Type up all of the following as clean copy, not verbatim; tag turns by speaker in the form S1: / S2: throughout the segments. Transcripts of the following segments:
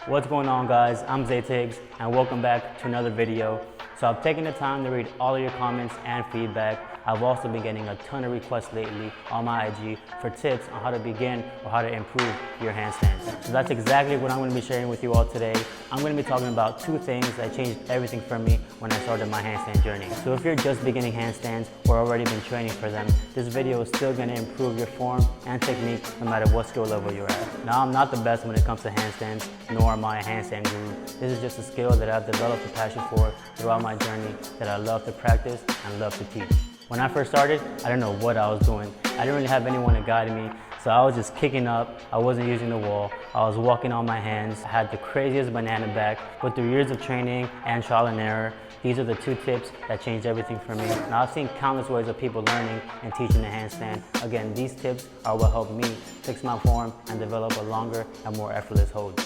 S1: What's going on, guys? I'm ZayTiggs and welcome back to another video. So I've taken the time to read all of your comments and feedback. I've also been getting a ton of requests lately on my IG for tips on how to begin or how to improve your handstands. So that's exactly what I'm going to be sharing with you all today. I'm going to be talking about two things that changed everything for me when I started my handstand journey. So if you're just beginning handstands or already been training for them, this video is still going to improve your form and technique no matter what skill level you're at. Now, I'm not the best when it comes to handstands, nor am I a handstand guru. This is just a skill that I've developed a passion for throughout my journey that I love to practice and love to teach. When I first started, I didn't know what I was doing. I didn't really have anyone to guide me, so I was just kicking up. I wasn't using the wall. I was walking on my hands. I had the craziest banana back, but through years of training and trial and error, these are the two tips that changed everything for me. Now, I've seen countless ways of people learning and teaching the handstand. Again, these tips are what helped me fix my form and develop a longer and more effortless hold.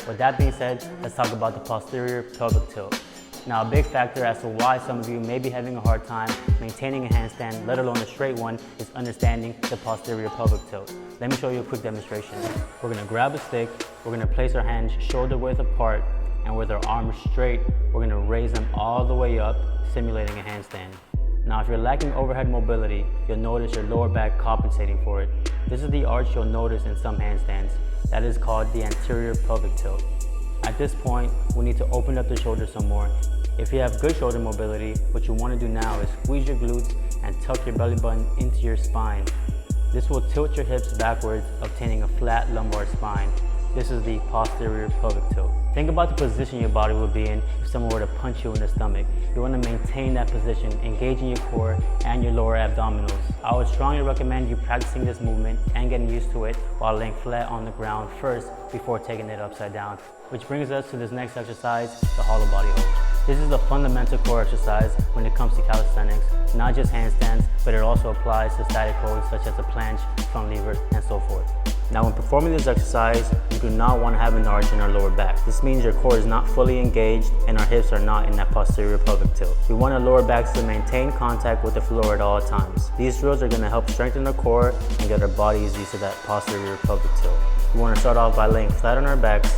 S1: With that being said, let's talk about the posterior pelvic tilt. Now, a big factor as to why some of you may be having a hard time maintaining a handstand, let alone a straight one, is understanding the posterior pelvic tilt. Let me show you a quick demonstration. We're gonna grab a stick, we're gonna place our hands shoulder width apart, and with our arms straight, we're gonna raise them all the way up, simulating a handstand. Now, if you're lacking overhead mobility, you'll notice your lower back compensating for it. This is the arch you'll notice in some handstands. That is called the anterior pelvic tilt. At this point, we need to open up the shoulders some more. If you have good shoulder mobility, what you want to do now is squeeze your glutes and tuck your belly button into your spine. This will tilt your hips backwards, obtaining a flat lumbar spine. This is the posterior pelvic tilt. Think about the position your body would be in if someone were to punch you in the stomach. You want to maintain that position, engaging your core and your lower abdominals. I would strongly recommend you practicing this movement and getting used to it while laying flat on the ground first before taking it upside down. Which brings us to this next exercise, the hollow body hold. This is a fundamental core exercise when it comes to calisthenics, not just handstands, but it also applies to static holds such as the planche, front lever, and so forth. Now, when performing this exercise, you do not want to have an arch in our lower back. This means your core is not fully engaged and our hips are not in that posterior pelvic tilt. We want our lower backs to maintain contact with the floor at all times. These drills are going to help strengthen the core and get our bodies used to that posterior pelvic tilt. We want to start off by laying flat on our backs.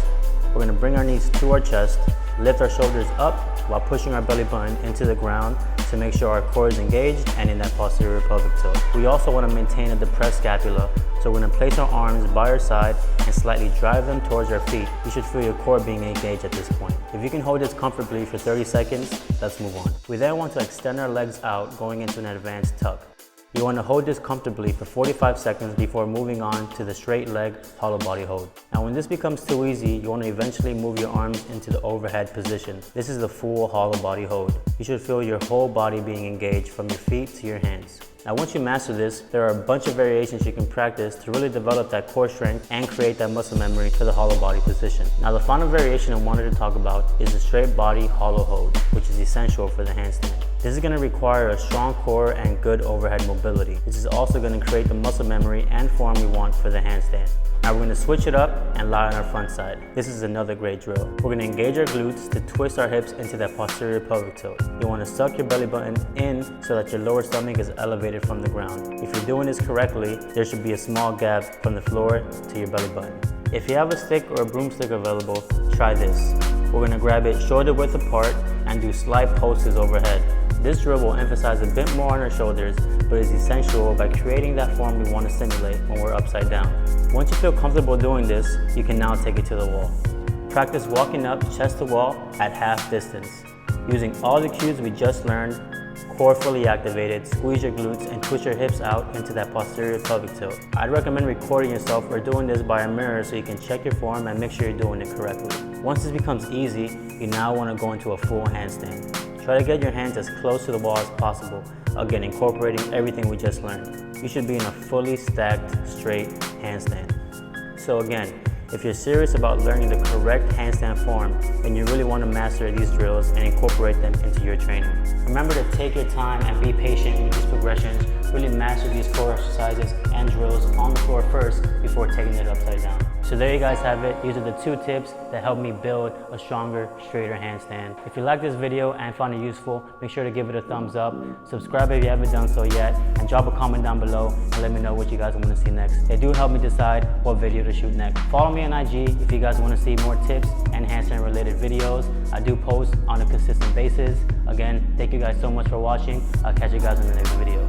S1: We're going to bring our knees to our chest, lift our shoulders up while pushing our belly button into the ground to make sure our core is engaged and in that posterior pelvic tilt. We also want to maintain a depressed scapula, so we're going to place our arms by our side and slightly drive them towards our feet. You should feel your core being engaged at this point. If you can hold this comfortably for 30 seconds, let's move on. We then want to extend our legs out, going into an advanced tuck. You want to hold this comfortably for 45 seconds before moving on to the straight leg hollow body hold. Now, when this becomes too easy, you want to eventually move your arms into the overhead position. This is the full hollow body hold. You should feel your whole body being engaged from your feet to your hands. Now, once you master this, there are a bunch of variations you can practice to really develop that core strength and create that muscle memory for the hollow body position. Now, the final variation I wanted to talk about is the straight body hollow hold, which is essential for the handstand. This is going to require a strong core and good overhead mobility. This is also going to create the muscle memory and form we want for the handstand. Now, we're going to switch it up and lie on our front side. This is another great drill. We're going to engage our glutes to twist our hips into that posterior pelvic tilt. You want to suck your belly button in so that your lower stomach is elevated from the ground. If you're doing this correctly, there should be a small gap from the floor to your belly button. If you have a stick or a broomstick available, try this. We're going to grab it shoulder width apart and do slight pulses overhead. This drill will emphasize a bit more on our shoulders, but is essential by creating that form we want to simulate when we're upside down. Once you feel comfortable doing this, you can now take it to the wall. Practice walking up chest to wall at half distance. Using all the cues we just learned, core fully activated, squeeze your glutes and push your hips out into that posterior pelvic tilt. I'd recommend recording yourself or doing this by a mirror so you can check your form and make sure you're doing it correctly. Once this becomes easy, you now want to go into a full handstand. Try to get your hands as close to the wall as possible, again incorporating everything we just learned. You should be in a fully stacked, straight handstand. So again, if you're serious about learning the correct handstand form, then you really want to master these drills and incorporate them into your training. Remember to take your time and be patient with these progressions. Really master these core exercises and drills on the floor first before taking it upside down. So there you guys have it. These are the 2 tips that help me build a stronger, straighter handstand. If you like this video and found it useful, make sure to give it a thumbs up. Subscribe if you haven't done so yet, and drop a comment down below and let me know what you guys want to see next. They do help me decide what video to shoot next. Follow me on IG if you guys want to see more tips and handstand related videos. I do post on a consistent basis. Again, thank you guys so much for watching. I'll catch you guys in the next video.